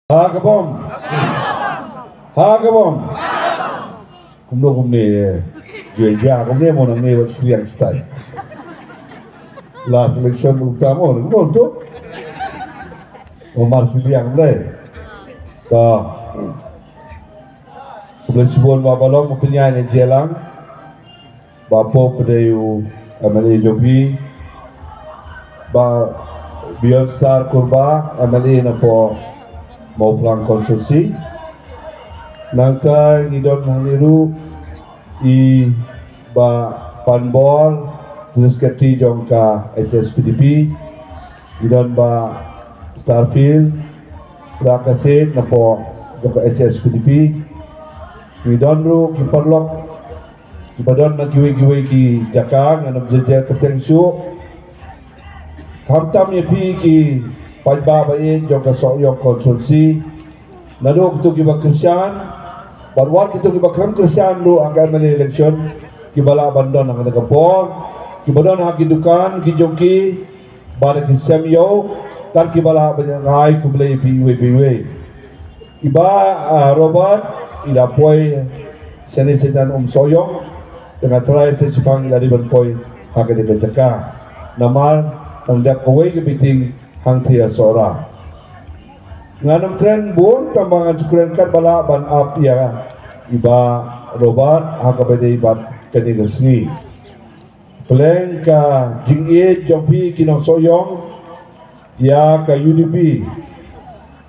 Hakabom. Hakabom. Kumni Jeja kumni mo nang ni Siliang style. Last election utama mo tu. Omar Siliang deh. Ka Kebetulan babalong mempunyai jelang bapa pedayu MLA Jopi ba Beyond Star Kurba MLA na po mau pulang konstruksi nangka ngidon haniru I ba panbol terus keti jongka HSPDP ngidon ba Starfield prakasit na po jongka HSPDP ngidon ru kiparlok kipadon na kiwi-kiwi ki jakang anam jeje keteng syuk kamtam ye pi ki pajba bae jongka soyong konstruksi nado kitu kiba Kristian barwat kitu kiba Kristian ru akan mele election kibala bandon ang nagapor kibadon ha kidukan kijoki bada ki semyo kan kibala banyangai kublay piwe iba Robert ila poy senisitan soyong dengan try sa sipang ila riban poy haka de jaka namal ang dak kaway kibiting hang tia sora nganam kren bun tambangan kren kat bala ban up ya iba Robert haka bede ibat kanigasni peleng ka jingye jompi kinong soyong ya ka UDP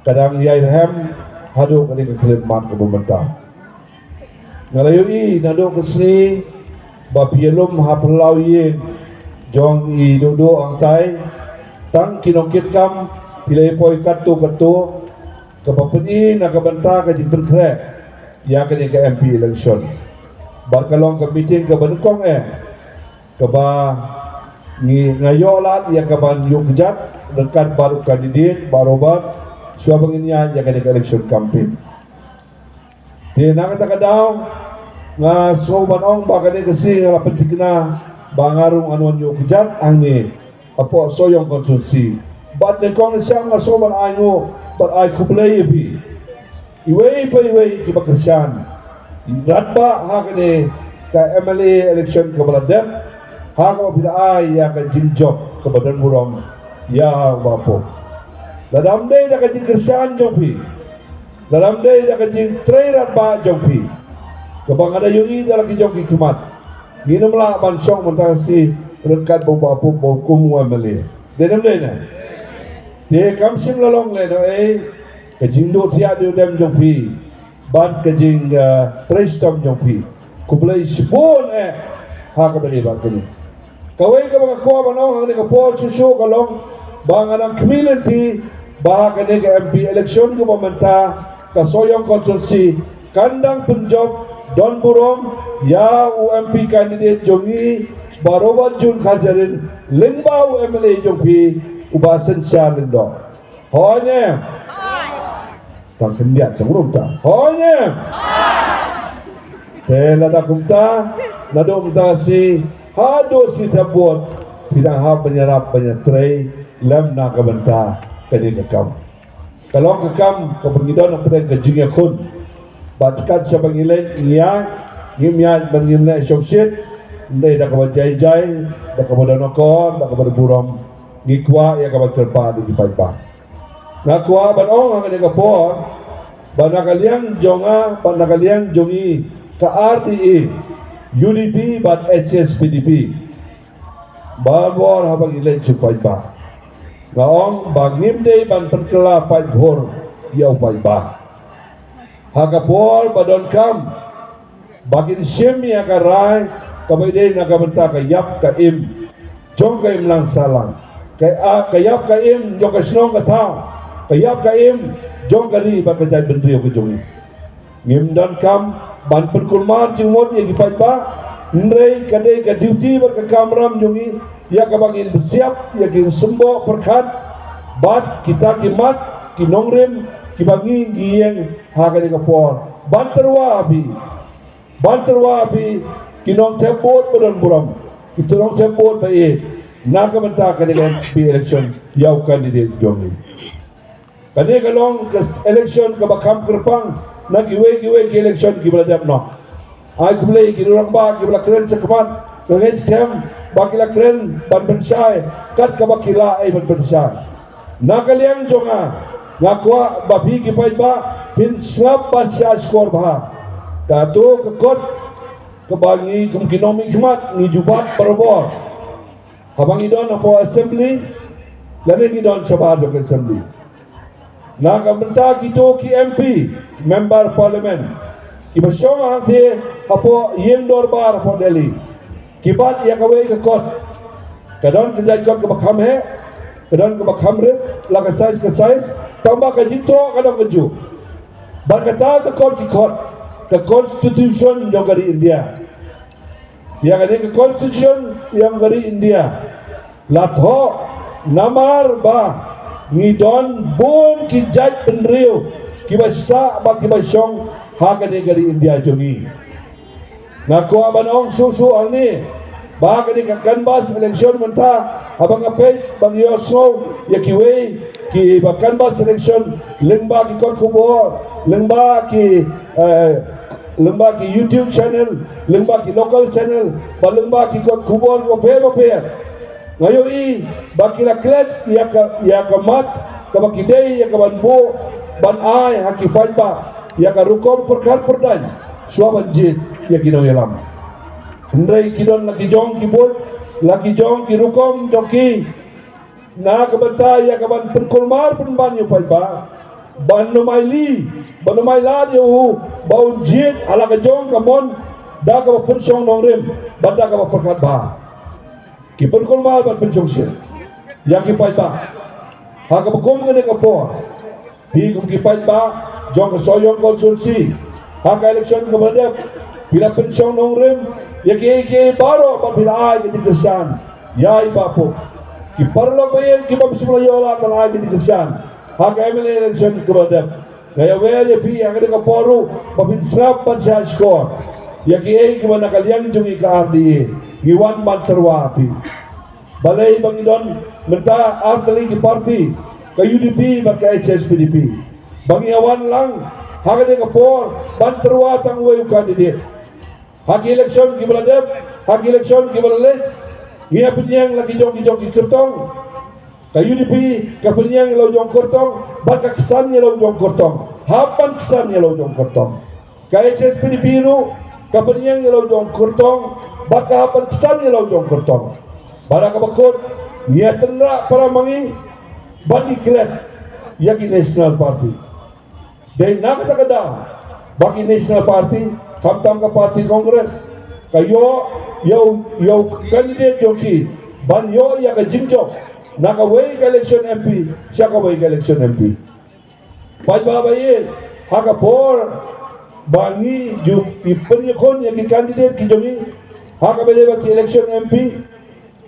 kadang ya Irham hadu kali kekhidmat ke pemerintah ngalayui nado kesni bapielum hapelau ye jong I dodo angtai tang kinongkit kam pilai poi katu kepapeni nak benta ke jipun krek ya kini ke MP election barkalong ke meeting ke benukong ke ba ngayolat ya ke ban yuk kejat dekat baru kandidat barobat suabangnya ya kini ke election campaign di nak kata kadau nga soban ong ba kini kasi nga pentikna bangarung anuan yuk kejat angin apo soyong konsumsi bat ne kong siang nga soban ayo bat ay kublay bi iway ki Kristian ratba ha kini ka MLA election ka baladem ha ka pila ay ya ka jinjok ka badan burong ya bapo dalam day da ka jing Kristian jongpi dalam day da ka jing tray ratba jongpi kabang ada yui dalam ki jongki kumat nginumlah bansong mentasi rekat bapu kum MLA denam day na dia kamsim lalong le no kajing do tia do dem jongpi ban kajing trestom jongpi kublai sibon ha ka bani ba kini kawai ka mga kuwa manong ang ka por susu kalong bang anang community ba kani ka MP election ko pamanta ka soyong konsulsi kandang punjab don burong ya UMP candidate jongi barobat jun khajarin lingbau MLA jongpi ubasan siya lindo honya tang kendiat tang rumta honya tela da kumta nado umta si hado si tabot pidang ha penyerap penyetrai lem na kabenta kani kakam kalong kakam kapangidon ang pedang kajingya kun batkat sa bangilen iya ngimya bangimna syoksit ndai da kabajay-jay da kabadanokon da kabarburom ngikwa ya kabarkerpa di paipa ngakwa banong ang kapor banakaliang jonga banakaliang jongi ka RTE UDP bat HSPDP balbor habang ilen supay ba ngaong bangim day ban perkela pait bor yaw pay ba hagapor badon kam bagin sim ya karay kabay day nakabenta kayap ka im jong kay lang salang kayap ka im jong ka sinong ka tao kayap ka im jong kari ba kajay bendriyo ka jongi ngim don kam ban perkulman cimot ya gipay ba ndrei kadai ka duty ba ka kamram jongi ya ka bangin bersiap ya ki sembo perkat bat kita kimat kinongrim kibangi giyeng ha ka ka por banterwa abi kinong tembot badon buram itunong tembot ba naka benta ka election yaw candidate jongi Kani kalong ke election ke bakam kerpang na giwe ke election ki beladap no. Ai kumlei ki orang ba ki bela keren sekamat ngai stem bakila keren ban bensyai kat ka bakila ai ban bensyai. Na kaliang jonga ngakwa babi ki pai ba pin slap ban sya skor ba. Ka tu ke kot ke bangi kemkinomi khmat ni jubat barobor. Habangi don apo assembly lane ni don sabad ke assembly. Na kabenta kito ki MP member parliament ki basyong hangte apo yeng dorbar apo Delhi ki bat ya kawe ke kot kadon ke jai kot ke bakham he kadon ke bakham re la ke size tambah ke jito kadon ke ju berkata ke kot ke constitution yang dari India yang ada ke constitution yang dari India latho namar ba ngidon bon ki jaj penriu ki basa ba ki basyong hakane dari India jongi ngaku abanong susu ani ba kani kanbas election menta abang apet bang yoso ya kiwe ki ba kanbas election lengba ki kon kubor lengba ki YouTube channel lengba ki local channel ba lengba ki kon kubor gope ngayo i bakila klet ya kamat kabakidei ya kabanbo ban ai hakipan ba ya karukom perkar perdan suaban jid ya kinaw yalam ndai kidon laki jong kibol laki jong kirukom joki na kabanta ya kaban perkulmar penban yu pai ba ban numai la yu baun jid ala ka jong kamon da ka pensong nongrem banda ka perkar ba ki perkulmar ban pensong sir ya ki pai ba ha ka bukom ngene ka po pi kum ki pai ba jong ka soyong konsulsi hak election kepada bila pensong nongrem ya ke baro bila ai ke kesan ya ibapo ki parlo bayen ki bab simula yola kan ai ke kesan hak election kepada gaya wele pi yang ada kaporu babin srap pan sa skor ya ke mana kalian jungi ka ardi iwan manterwa pi balai bangidon menta arteli ki parti ka UDP ba ka HSPDP bangi awan lang hagade kapor banterwa tang wayu candidate hak election ki beladep hak election ki belale ia penyang lagi jong ki kertong ka UDP ka penyang lo jong kertong baka kesan lo jong kertong hapan kesan lo jong kertong ka HSPDP ru ka penyang lo jong kertong baka hapan kesan lo jong kertong bara ka bakot ia tendra para mangi bagi klet yaki national party dan nak kata bagi national party tam ka party congress kayo yo candidate joki ban yo ya ka jinjo naka way ka election MP siya ka way ka election MP pai babaye haka por bangi ju ipanyakon ya ki candidate ki jogi haka bele ba ki election MP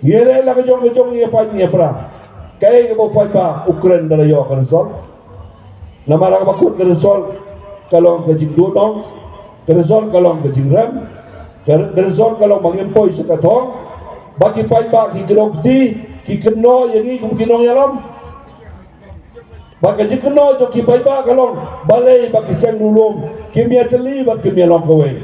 yere la ka jong ya pa ni pra kay ka bo pai ba Ukraine dala yo ka resol namara ka bakut ka resol kalong ka jingdo dong ka resol kalong ka jingram ka resol kalong mangimpoy sa katong baki pai ba ki kilokti ki keno yangi kum kinong yalam baka jikeno jo ki pai ba kalong balay baki seng lulum kimia teli bak kimia long kaway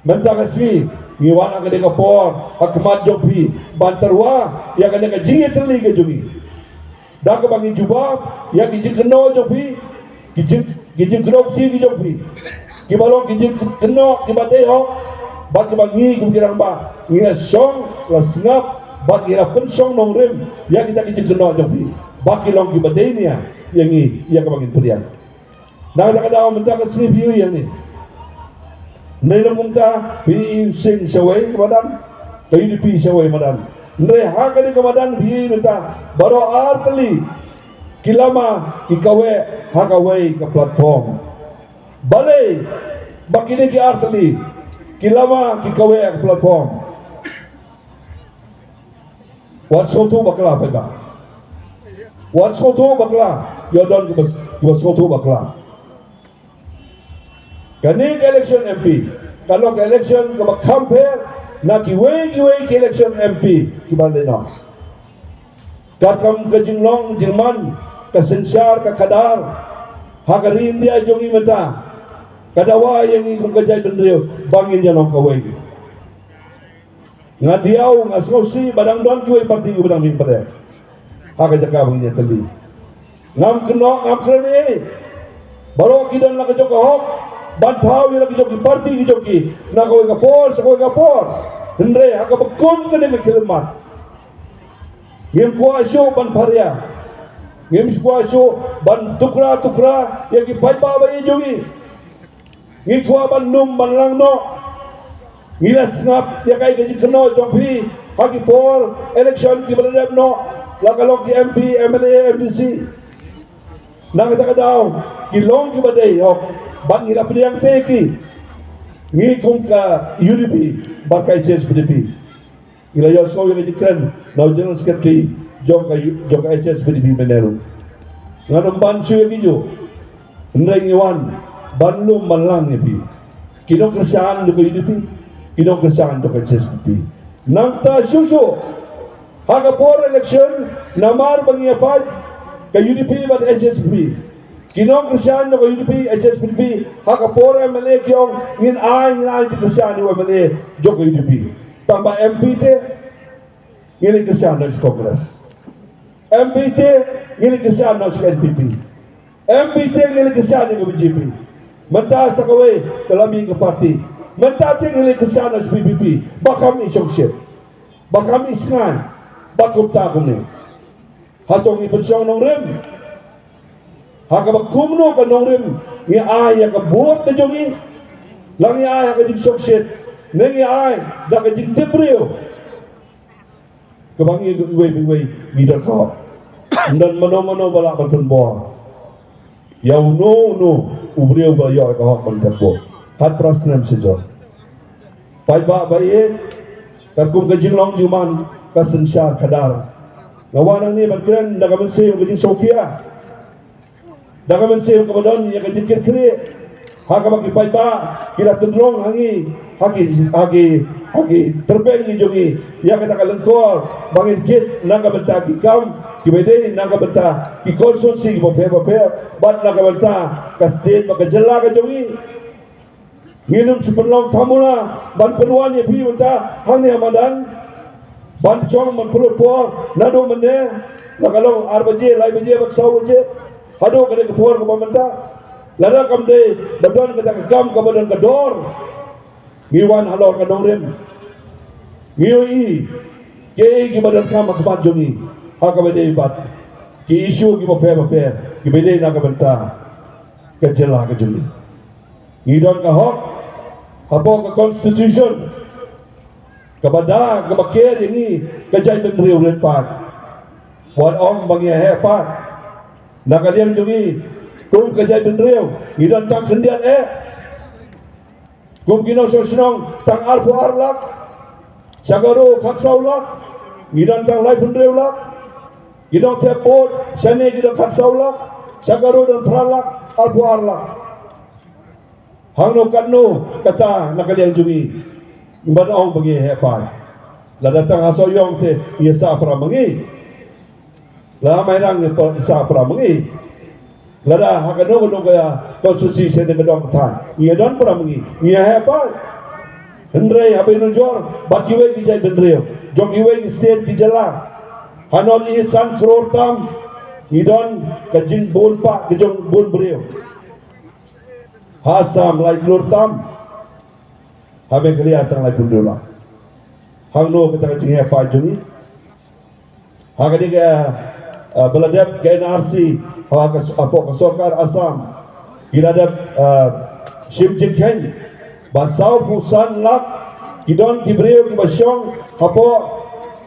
menta kasi ngiwana ka de kapor akmat jopi bantarwa ya ka de ka jingi teli ka jogi da ka bangi jubab ya ki jikeno jopi ki kilokti ki jopi ki balong ki jikeno ki badeho bak bangi kum kirang ba ngia song la sngap bak ira pensong nongrem ya kita ki jikeno jopi bak long ki badenia yangi ya ka bangin prian na ka daw menta ka sni biu yang ni Nila mungta pi sing sawai kemadan kayu di pi sawai madan nre hakani kemadan pi menta baro artli kilama ikawe hakawai ke platform balai bakini ki artli kilama ikawe ke platform watsotu bakla pega watsotu bakla yodon ki watsotu bakla kani ke election MP kalau ke election ke campaign na ki way ke election MP ki balde na kakam ke jinglong jingman kasensyar kakadar hagarin dia jongi mata kadawa yang ikut kajai dendrio bangin janong kawai ngadiau ngasosi badang don kiwai parti badang mimpere haga jaka bangin teli ngam keno ngam krene baro kidan la kajok hok bantau ila kajok parti kijoki na kawai kapor sakawai kapor hendre haga bekum kene kelmat ngem kuasyo ban paria ngem kuasyo ban tukra yang kipai baba ye jongi ngikwa ban num ban lang no ngilas ngap ya kai gaji keno jompi haki por election ki baladab no lakalok ki MP MLA MDC nang kata daw ki long ki badai ok ban ngila piliang teki ngikum ka UDP bakai HSPDP ila yosko yang jikran now general secretary joka HSPDP meneru nganum bansu yang hijau nreng iwan banlu malang yapi kinong kerjaan do UDP kinong kerjaan do HSPDP nangta susu haga por election namar bangiapai ka UDP bat HSPDP kinong kerjaan do UDP HSPDP haga por MLA kyong ngin ay di kerjaan do MLA joko UDP tambah MPT ngili kerjaan do Kongres MPT ngili kerjaan do NPP MPT ngili kerjaan do BJP mentah sakawai kalami ke parti mentah ngili kerjaan do PPP bakam isongship bakam isngan bakum takune hatong ipensong nong rem hakabakumno ka nong rem ngi ay ka buot ka jongi lang ay ka isongship nengi ay da ka jiktibriyo kebangi iwe gidan ka dan mano bala patun bo yau no ubriyo ba yo ka hak man bo hat prasnam sejo pai ba baye kakum ka jinglong juman ka sensyar kadar ngawanang ni bagran daga mense ka jing sokia daga mense ka badon ya ka jikir kri haka bagi pai ba kira tendrong hagi terbang ni jongi ya kata kalengkor bangin kit naga benta ki kam ki bede naga benta ki konsumsi ki bope bat naga benta ka state maka jela ka jongi minum superlong tamula ban penuan ye pi benta hang ni amadan ban chong man perut por nado mene nakalong arbaje lai baje bat sawaje hado kade ke por ka benta lada kam de badon kata kam ka badon ka dor ngiwan halor ka dongrem ngiwi ke ki badan kam ka banjongi haka bede bat ki isu ki bope ki bede na ka benta ka jela ka juli ngidon ka hok hapo ka constitution ka bada ka baker ini ka jai menteri uret pat wan ong bangia he pat na ka diang jongi kum ka jai menteri ngidon tak sendian kum kino sosnong tang alfu arlak sagaro khatsaulak ngidan tang lai fundreulak gidong tepot sane gidong khatsaulak sagaro dan pralak alfu arlak hangno kanno kata nakaliang jumi imbanaong bagi hepan la datang asoyong te yesa pramangi la mairang sa pramangi lada hakano no kaya konstitusi sene gedong tan ia don pramangi ia hepan hendrei habe nujor bakiwe ki jai bendreo jogiwe ki state ki jala hanon ihsan crore tam idon kajing bol pa kejong bol breo hasam lai crore tam habe kelihatan lai pundola hangno kata kajing hepa jongi hagadi ka beladap ke NRC hawa ka sorkar Assam giladap shimjing khen basau pusan lak kidon kibreo ki basyong hapo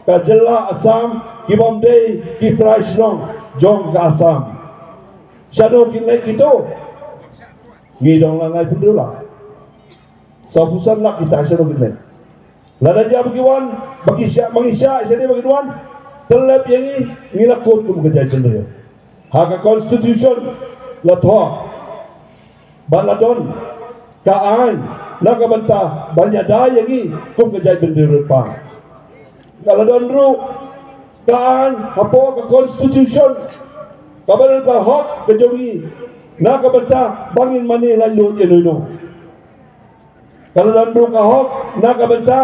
ka jella Assam ki bomdei ki traishnong jong ka Assam shadow kin lek itu ngidong langai pundula sau pusan lak kita shadow kin lek lada dia bagiwan bagi syak mangisya jadi bagiwan telap yang ngilakut kum kejai pundula haka constitution latho baladon kaay nakabanta banyada yangi kum kejai bendera pa baladon ru kaan hapo ka constitution Kabaran ka hok kejongi na kabenta bangin mani lalu yenuno. Kalau dandung ka hok na kabenta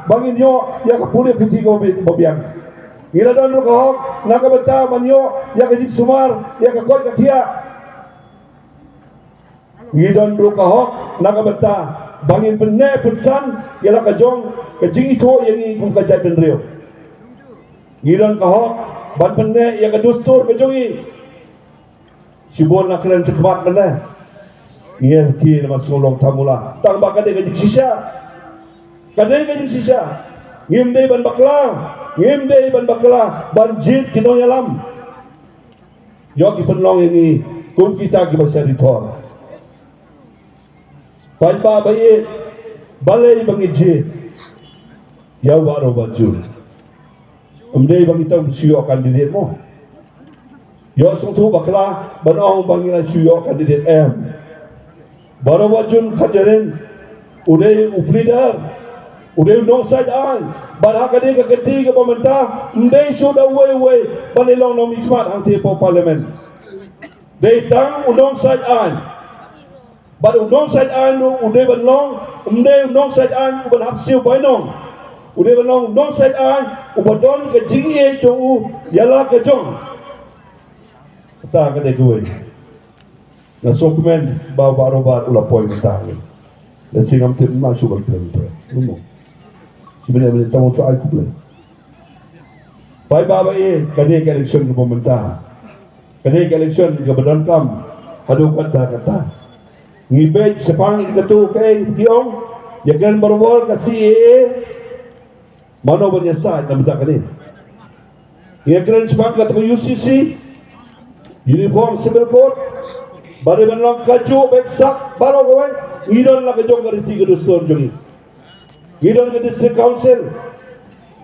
bangin yo ya kapuli piti ko bobiang. Ila dandung ka hok na kabenta manyo ya kajik sumar ya kakot kakia. Ngidandung ka hok na kabenta bangin penne putsan ya la kajong kajing itu yang ikung kajai penrio. Ngidon ka hok ban penne ya kadustur kajongi. Sibon nak keren cepat mana? Ia kini nama solong tamula. Tang bakal dia gajik sisa. Kadai gajik sisa. Ngim dei ban bakla, ban jit kino yalam. Yo ki penlong ini kum kita ki bahasa ditor. Pai ba bayi balai bangi jit. Ya waro baju. Dei bangi tang siyo kandidat mo. Yo sungtu bakla banong bangilan suyo kandidat M. Baru wajun kajarin udah uplidar udah nong sajaan barang kadi keketi ke pemerintah ndai sudah way balilong nom ikmat ang tipo parlimen dei tang undong sajaan baru undong sajaan udah benlong ndai undong sajaan uban hapsiu bainong udah benlong undong sajaan ubadon ke jingi jong yala ke jong kata kade gue na dokumen baru ulah poin mentah. Dan singam tim masuk berkelanjutan. Umum. Sebenarnya tamu soal kuble. Pai baba kani ke election ke pemerintah. Kani ke election ke badan kam hadu kata. Ngibej sepang ketu kai kiong ya kan berwol kasi mano benyasa na betak kani. Ya kan sepang ketu UCC uniform civil code bari benlong kaju beksak baru kowe ngidon la kejong ke tiga dustur jongi ngidon ke district council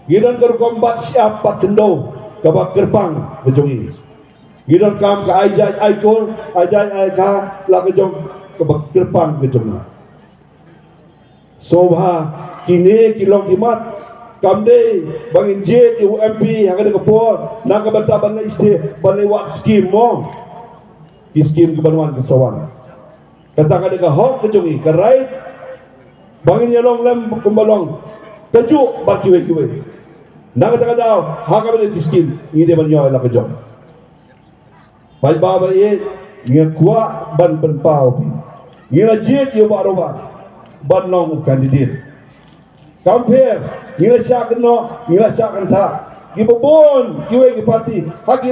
ngidon ke kombat siap patendo ke bak gerbang kejongi ngidon kam ke ajai aikol ajai ka la kejong ke bak gerbang kejongi sobha kini kilong kimat kamde bangin jet UMP yang ada kepor nak kebantaban na isti balai wat scheme mo iskim kebanuan kesawan katakan dekat hok kejongi kerait bangin yalong lem kembalong tajuk bat kiwe nak katakan daw haka balik iskim ini banyo la kejong pai baba ye ngia kuat ban penpau ngia jet yo baroba ban long kandidat compare ngia syak no ngia syak anta gibobon kiwe ki parti haki